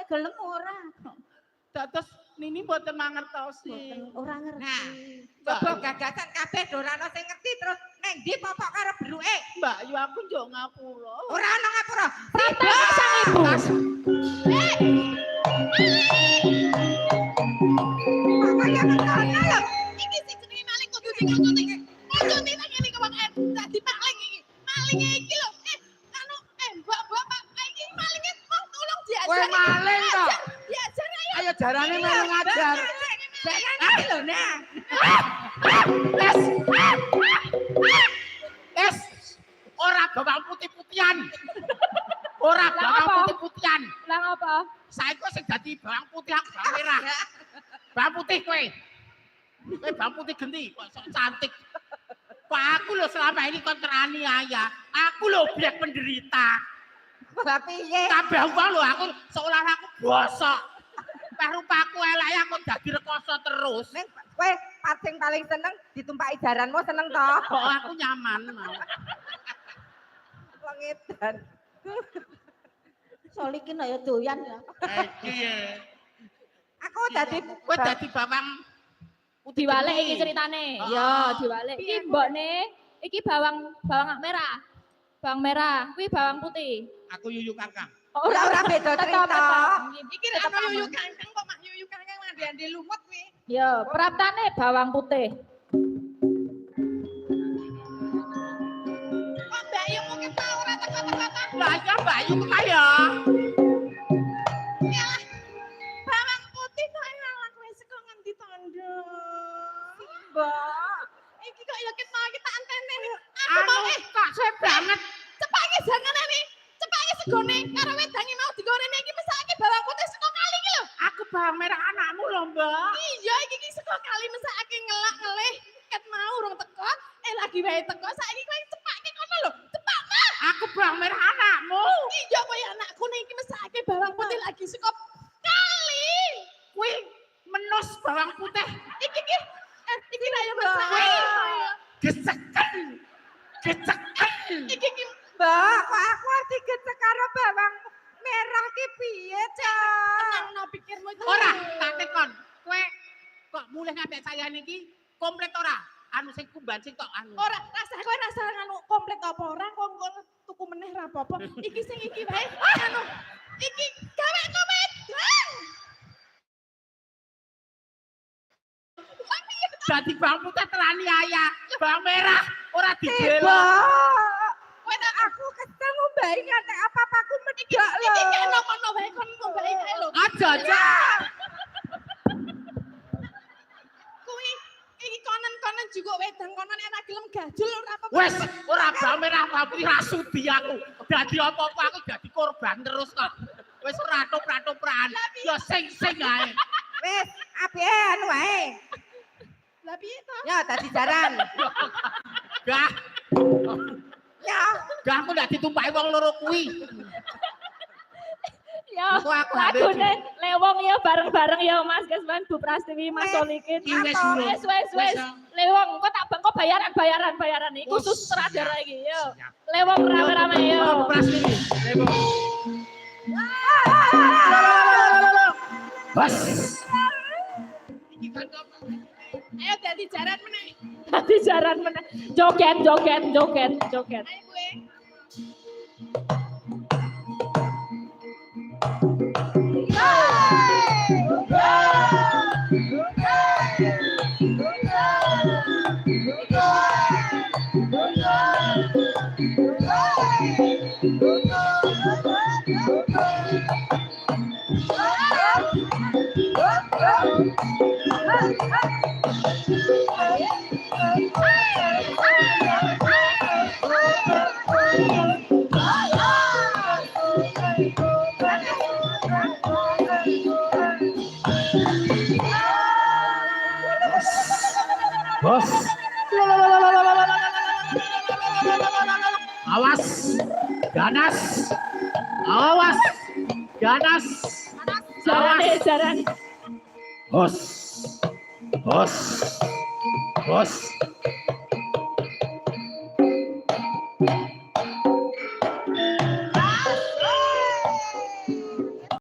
gelem ora. Dados Nini mboten mangertosi. Ora ngerti. Nah, coba gagasan kabeh ora ana sing ngerti terus neng ndi popok karo beruke. Mbak Yu aku njuk ngapura. Ora ana ngapura. Tata sang ibu. Kaya ngono lho. Iki sing jenenge maling kudu dikoncone iki. Koncone nang ngene kok dadi maling iki. Malinge iki lho. Mbak, iki malinge mau tolong diajar. Kowe maling to? Diajar ayo. Ayo jarane melu ngajar. Jangan lho nah. Es ora bawang putih-putihan. Ora bawang putih-putihan. Lah ngapa? Saiki sing dadi bawang putih aku bawang merah. Bawang putih kowe. Kowe bawang putih genti kok sok cantik. Pak aku lho selama ini kon teraniaya. Aku lho biak penderita. Lah piye? Kabeh wong lho aku seolah aku bosok. Rupaku elek aku dadi rekoso terus. Neng kowe paling seneng ditumpaki jaranmu seneng to? Kok aku nyaman mau. Wong edan. Solikin ya doyan ya. Iki ya. Aku dadi Kowe dadi bawang Diwalek iki ceritane. Ya, diwalek. Iki mbokne, iki bawang merah. Bawang merah, kuwi bawang putih. Aku yuyu kakang. ora beda cerita. Iki ra ana yuyu kangkang kok mak yuyu kangkang mandi lumut kuwi. Ya, praptane bawang putih. Kok Mbak Yu mungkin tau ora teko-teko ta? Lah ya Mbak Yu kaya. Yalah. Bawang putih kok enak kowe saka ngendi tondo? Mbak, Iki kok ya kita antene. Aku Anu mau kok suwe banget. cepake jangane nih. Cepake segone karo wedange mau digorene iki mesake bawang putih saka kali iki lho. Aku bawang merah anakmu lho, Mbak. Iya iki saka kali mesake ngelak ngelih ket mau urung teko. Lagi wae teko saiki kowe cepake kono lho. Cepak mah. Aku bawang merah anakmu. Iya kowe anakku ning iki mesake bawang putih lagi saka kali. Kuwi menus bawang putih. Iki ra yo mesake. Geseken. Iki Mbak, kok aku digecek karo bawang merah ki piye, Cak? tenangno pikirmu iki. Ora, tak tekon. Kowe kok mulih ngambek saya niki komplit ora? Anu sing kumban sing tok anu. Ora kowe rasa nganu komplit apa ora kok tuku meneh ra apa-apa. Iki sing iki wae anu iki gawe wedang. Dadi bawang putih teraniaya. Bawang merah ora Mbak, dibela. aku kesel ngombahi ngantek apa-apaku medhak lho. Iki kena kono wae kon ngombahi kae lho. Aja aja. Kuwi iki konon-konon juga wedang konon ora gelem gajul ora apa-apa. Wes ora bawang merah bawang putih ra sudi aku. Dadi apa-apa aku dadi korban terus kok. Wes ratop-ratopran. Ya sing-sing ae. Wis, apike anu wae. Lah piye to? Ya dadi jaran. Gah, Ya, gah aku ndak ditumpaki wong loro kuwi. Ya, Engko aku lagune lewong ya bareng-bareng ya Mas Kesman, Bu Prastiwi, Mas Solikin. Wes Wes. Lewong, kok tak bang kok bayaran iki khusus sutradara iki yo. Lewong rame-rame yo. Prastiwi. Bas. Ayo dadi jaran meneh. Dadi jaran meneh. Joget. Ayo kowe. Bos. Awas. Ganas. Awas. Ganas. Jaran. Bos. Bos. Bos.